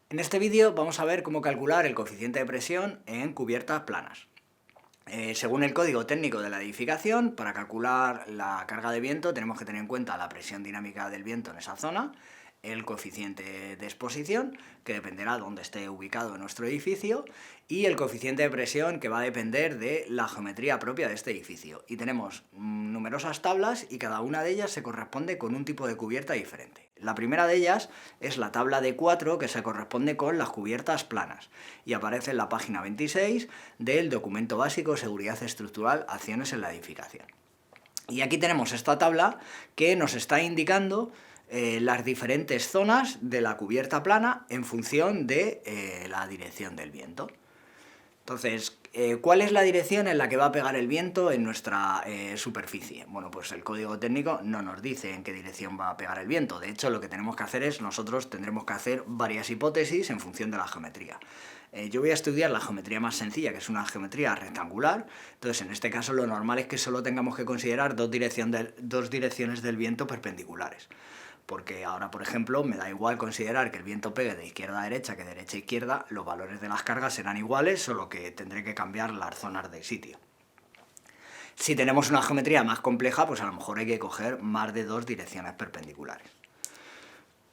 En este vídeo vamos a ver cómo calcular el coeficiente de presión en cubiertas planas. Según el código técnico de la edificación, para calcular la carga de viento tenemos que tener en cuenta la presión dinámica del viento en esa zona, el coeficiente de exposición, que dependerá de dónde esté ubicado nuestro edificio, y el coeficiente de presión, que va a depender de la geometría propia de este edificio. Y tenemos numerosas tablas y cada una de ellas se corresponde con un tipo de cubierta diferente. La primera de ellas es la tabla de 4, que se corresponde con las cubiertas planas, y aparece en la página 26 del documento básico de seguridad estructural, acciones en la edificación. Y aquí tenemos esta tabla que nos está indicando las diferentes zonas de la cubierta plana en función de la dirección del viento. Entonces, ¿cuál es la dirección en la que va a pegar el viento en nuestra superficie? Bueno, pues el código técnico no nos dice en qué dirección va a pegar el viento. De hecho, lo que tenemos que hacer es, nosotros tendremos que hacer varias hipótesis en función de la geometría. Yo voy a estudiar la geometría más sencilla, que es una geometría rectangular. Entonces, en este caso, lo normal es que solo tengamos que considerar dos direcciones del viento perpendiculares. Porque ahora, por ejemplo, me da igual considerar que el viento pegue de izquierda a derecha que de derecha a izquierda, los valores de las cargas serán iguales, solo que tendré que cambiar las zonas de sitio. Si tenemos una geometría más compleja, pues a lo mejor hay que coger más de dos direcciones perpendiculares.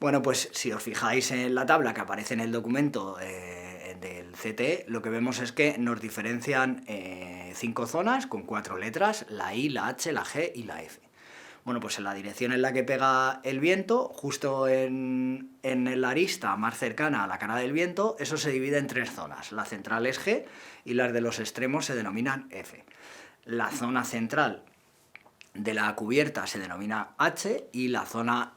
Bueno, pues si os fijáis en la tabla que aparece en el documento del CTE, lo que vemos es que nos diferencian 5 zonas con 4 letras, la I, la H, la G y la F. Bueno, pues en la dirección en la que pega el viento, justo en la arista más cercana a la cara del viento, eso se divide en 3 zonas. La central es G y las de los extremos se denominan F. La zona central de la cubierta se denomina H y la zona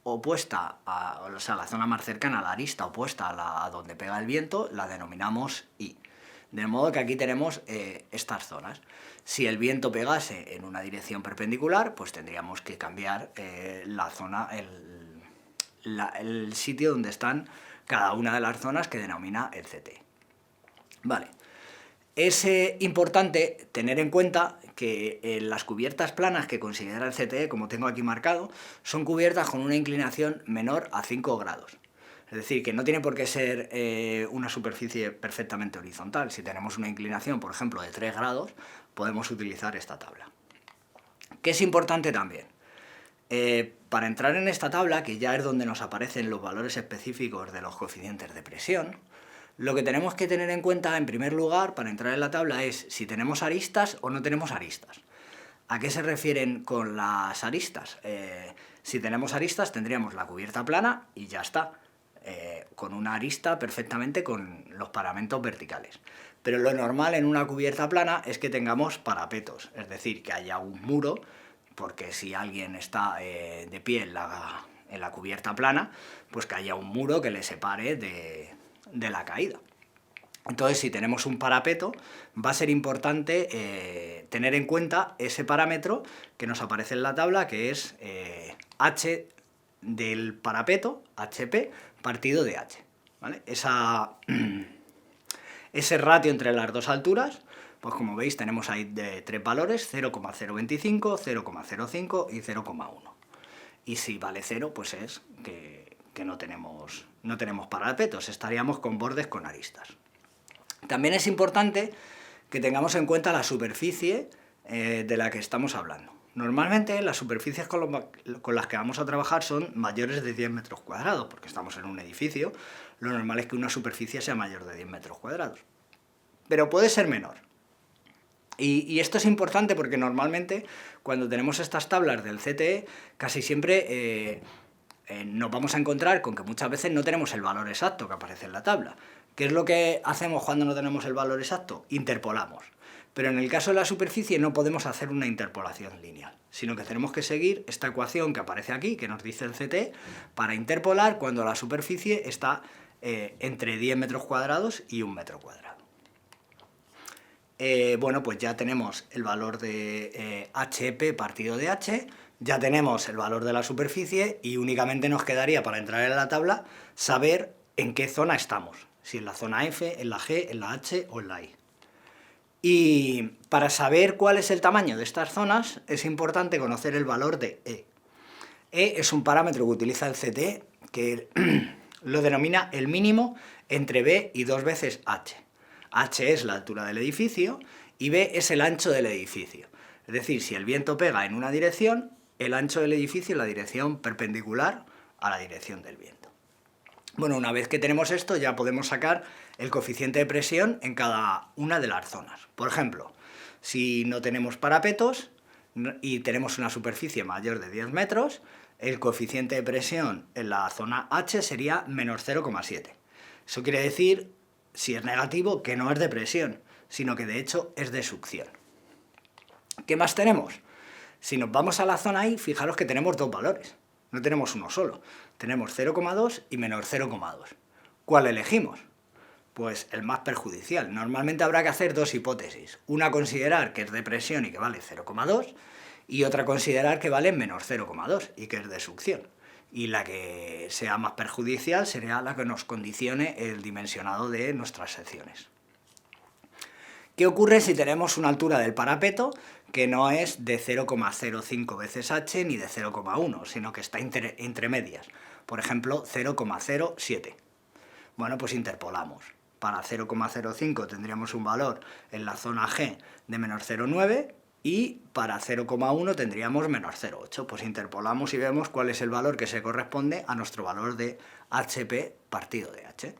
opuesta, o sea, la zona más cercana a la arista opuesta a donde pega el viento, la denominamos I. De modo que aquí tenemos estas zonas. Si el viento pegase en una dirección perpendicular, pues tendríamos que cambiar la zona, el sitio donde están cada una de las zonas que denomina el CT. Vale. Es importante tener en cuenta que las cubiertas planas que considera el CTE, como tengo aquí marcado, son cubiertas con una inclinación menor a 5 grados. Es decir, que no tiene por qué ser una superficie perfectamente horizontal. Si tenemos una inclinación, por ejemplo, de 3 grados, podemos utilizar esta tabla. ¿Qué es importante también? Para entrar en esta tabla, que ya es donde nos aparecen los valores específicos de los coeficientes de presión, lo que tenemos que tener en cuenta, en primer lugar, para entrar en la tabla es si tenemos aristas o no tenemos aristas. ¿A qué se refieren con las aristas? Si tenemos aristas, tendríamos la cubierta plana y ya está. Con una arista perfectamente con los paramentos verticales. Pero lo normal en una cubierta plana es que tengamos parapetos, es decir, que haya un muro, porque si alguien está de pie en la cubierta plana, pues que haya un muro que le separe de la caída. Entonces, si tenemos un parapeto, va a ser importante tener en cuenta ese parámetro que nos aparece en la tabla, que es H del parapeto, HP, partido de H. ¿Vale? Ese ratio entre las dos alturas, pues como veis tenemos ahí de 3 valores, 0,025, 0,05 y 0,1. Y si vale 0, pues es que no tenemos parapetos, estaríamos con bordes con aristas. También es importante que tengamos en cuenta la superficie de la que estamos hablando. Normalmente las superficies con las que vamos a trabajar son mayores de 10 metros cuadrados, porque estamos en un edificio, lo normal es que una superficie sea mayor de 10 metros cuadrados. Pero puede ser menor. Y esto es importante porque normalmente cuando tenemos estas tablas del CTE, casi siempre nos vamos a encontrar con que muchas veces no tenemos el valor exacto que aparece en la tabla. ¿Qué es lo que hacemos cuando no tenemos el valor exacto? Interpolamos. Pero en el caso de la superficie no podemos hacer una interpolación lineal, sino que tenemos que seguir esta ecuación que aparece aquí, que nos dice el CT, para interpolar cuando la superficie está entre 10 metros cuadrados y 1 metro cuadrado. Bueno, pues ya tenemos el valor de HP partido de H, ya tenemos el valor de la superficie y únicamente nos quedaría para entrar en la tabla saber en qué zona estamos, si en la zona F, en la G, en la H o en la I. Y para saber cuál es el tamaño de estas zonas es importante conocer el valor de E. E es un parámetro que utiliza el CT que lo denomina el mínimo entre B y 2 veces H. H es la altura del edificio y B es el ancho del edificio. Es decir, si el viento pega en una dirección, el ancho del edificio es la dirección perpendicular a la dirección del viento. Bueno, una vez que tenemos esto ya podemos sacar el coeficiente de presión en cada una de las zonas. Por ejemplo, si no tenemos parapetos y tenemos una superficie mayor de 10 metros, el coeficiente de presión en la zona H sería menos 0,7. Eso quiere decir, si es negativo, que no es de presión, sino que de hecho es de succión. ¿Qué más tenemos? Si nos vamos a la zona I, fijaros que tenemos dos valores, no tenemos uno solo. Tenemos 0,2 y menos 0,2. ¿Cuál elegimos? Pues el más perjudicial. Normalmente habrá que hacer dos hipótesis. Una considerar que es de presión y que vale 0,2 y otra considerar que vale menos 0,2 y que es de succión. Y la que sea más perjudicial sería la que nos condicione el dimensionado de nuestras secciones. ¿Qué ocurre si tenemos una altura del parapeto que no es de 0,05 veces h ni de 0,1, sino que está entre medias? Por ejemplo, 0,07. Bueno, pues interpolamos. Para 0,05 tendríamos un valor en la zona G de menos 0,9 y para 0,1 tendríamos menos 0,8. Pues interpolamos y vemos cuál es el valor que se corresponde a nuestro valor de HP partido de h.